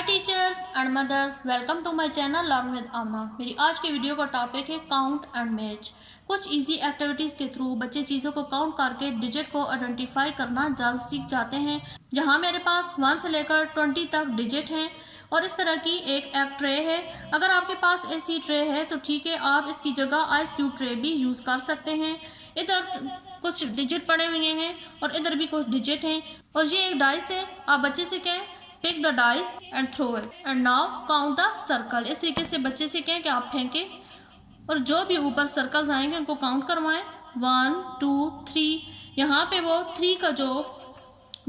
Teachers and mothers, welcome to my channel learn with Amna. मेरी आज की वीडियो का टॉपिक है काउंट एंड मैच। कुछ इजी एक्टिविटीज़ के थ्रू बच्चे चीज़ों को काउंट करके डिजिट को आइडेंटिफाई करना जल्द सीख जाते हैं। जहां मेरे पास 1 से लेकर 20 तक डिजिट हैं और इस तरह की एक ट्रे है। अगर आपके पास ऐसी ट्रे है तो ठीक है, आप इसकी जगह आइस क्यूब ट्रे भी यूज़ कर सकते हैं। इधर कुछ डिजिट पड़े हुए हैं और इधर भी कुछ डिजिट हैं और ये एक डाइस है। आप बच्चे से कहें pick the dice and throw it and now count the circle. इस तरीके से बच्चे से कहें कि आप फेंकें और जो भी ऊपर सर्कल्स आएंगे उनको काउंट करवाएं। 1 2 3। यहाँ पे वो 3 का जो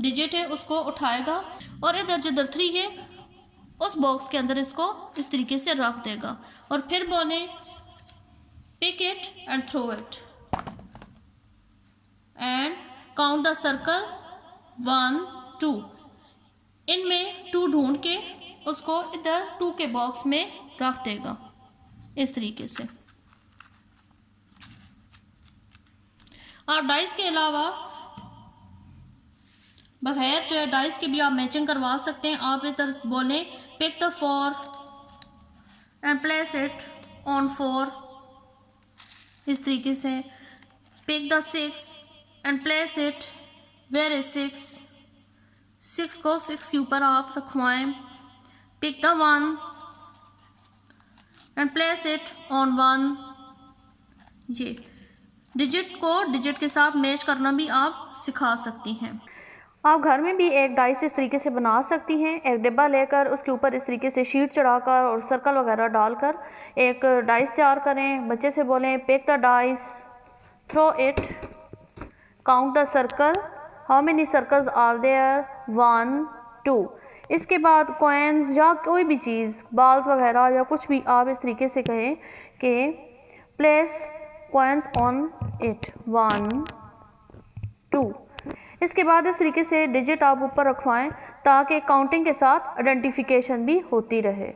डिजिट है उसको उठाएगा और इधर जिधर 3 है उस बॉक्स के अंदर इसको इस तरीके से रख देगा और फिर बोले pick it and throw it and count the circle 1 2। इनमें 2 ढूंढ के उसको इधर 2 के बॉक्स में रख देगा इस तरीके से। आप डाइस के अलावा बगैर जो है डाइस के भी आप मैचिंग करवा सकते हैं। आप इधर बोलें pick the 4 and place it on 4 इस तरीके से। Pick the 6 and place it where is 6 को 6 के ऊपर आप रखवाएं। Pick the 1 and place it on 1। ये डिजिट को डिजिट के साथ मैच करना भी आप सिखा सकती हैं। आप घर में भी एक डाइस इस तरीके से बना सकती हैं। एक डिब्बा लेकर उसके ऊपर इस तरीके से शीट चढ़ाकर और सर्कल वगैरह डालकर एक डाइस तैयार करें। बच्चे से बोलें pick the dice, throw it, count the circle, how many circles are there, 1 2। इसके बाद कॉइन्स या कोई भी चीज़ बॉल्स वगैरह या कुछ भी आप इस तरीके से कहें कि प्लेस कॉइन्स ऑन इट 1 2। इसके बाद इस तरीके से डिजिट आप ऊपर रखवाएं ताकि काउंटिंग के साथ आइडेंटिफिकेशन भी होती रहे।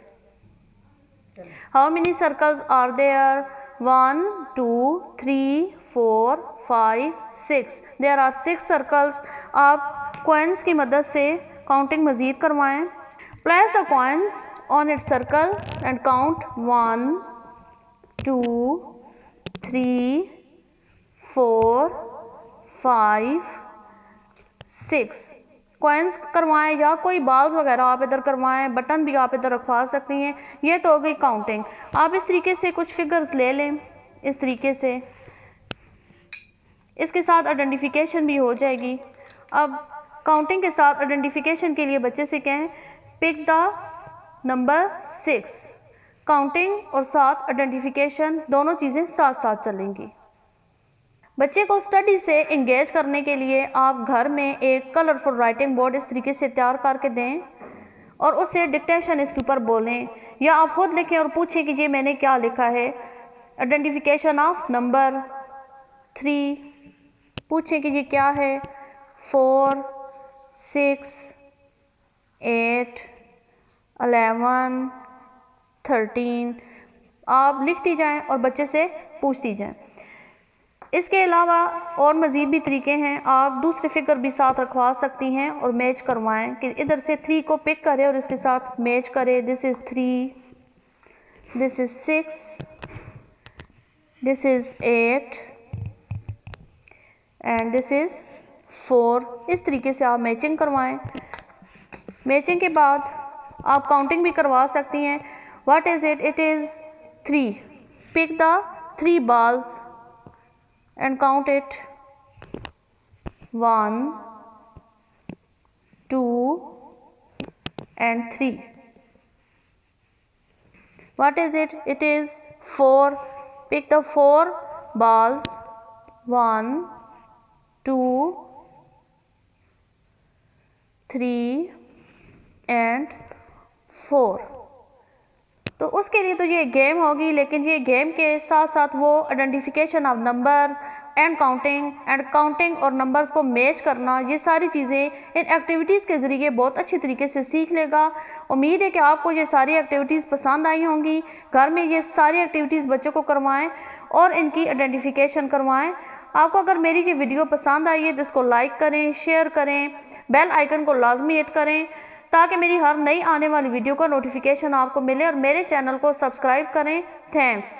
How many circles are there, 1 2 3 4 5 6। There are 6 circles. आप कॉइन्स की मदद से काउंटिंग मज़ीद करवाएं। Place the coins on it circle and count 1 2 3 4 5 6। Coins करवाएं या कोई बॉल्स वगैरह आप इधर करवाएं, बटन भी आप इधर रखवा सकती हैं। ये तो हो गई काउंटिंग। आप इस तरीके से कुछ फिगर्स ले लें इस तरीके से, इसके साथ आइडेंटिफिकेशन भी हो जाएगी। अब काउंटिंग के साथ आइडेंटिफिकेशन के लिए बच्चे से कहें पिक द नंबर 6। काउंटिंग और साथ आइडेंटिफिकेशन दोनों चीज़ें साथ साथ चलेंगी। बच्चे को स्टडी से इंगेज करने के लिए आप घर में एक कलरफुल राइटिंग बोर्ड इस तरीके से तैयार करके दें और उससे डिक्टेशन इसके ऊपर बोलें या आप खुद लिखें और पूछें कि जी मैंने क्या लिखा है। आइडेंटिफिकेशन ऑफ नंबर 3 पूछें कि जी क्या है, 4 6 8 11 13। आप लिखती जाएं और बच्चे से पूछती जाएं। इसके अलावा और मज़ीद भी तरीके हैं। आप दूसरे फिगर भी साथ रखवा सकती हैं और मैच करवाएं कि इधर से 3 को पिक करें और इसके साथ मैच करें। This is 3, this is 6, this is 8 and this is 4। इस तरीके से आप मैचिंग करवाएं। मैचिंग के बाद आप काउंटिंग भी करवा सकती हैं। What is it? It is 3। Pick the 3 balls and count it 1 2 and 3. What is it? It is 4. Pick the 4 balls, 1 2 3 and 4। तो उसके लिए तो ये गेम होगी, लेकिन ये गेम के साथ साथ वो identification of numbers and counting और नंबर्स को मैच करना, ये सारी चीज़ें इन एक्टिविटीज़ के ज़रिए बहुत अच्छी तरीके से सीख लेगा। उम्मीद है कि आपको ये सारी एक्टिविटीज़ पसंद आई होंगी। घर में ये सारी एक्टिविटीज़ बच्चों को करवाएं और इनकी आइडेंटिफिकेशन करवाएं। आपको अगर मेरी ये वीडियो पसंद आई है तो इसको लाइक करें, शेयर करें, बेल आइकन को लाजमी हिट करें ताकि मेरी हर नई आने वाली वीडियो का नोटिफिकेशन आपको मिले, और मेरे चैनल को सब्सक्राइब करें। थैंक्स।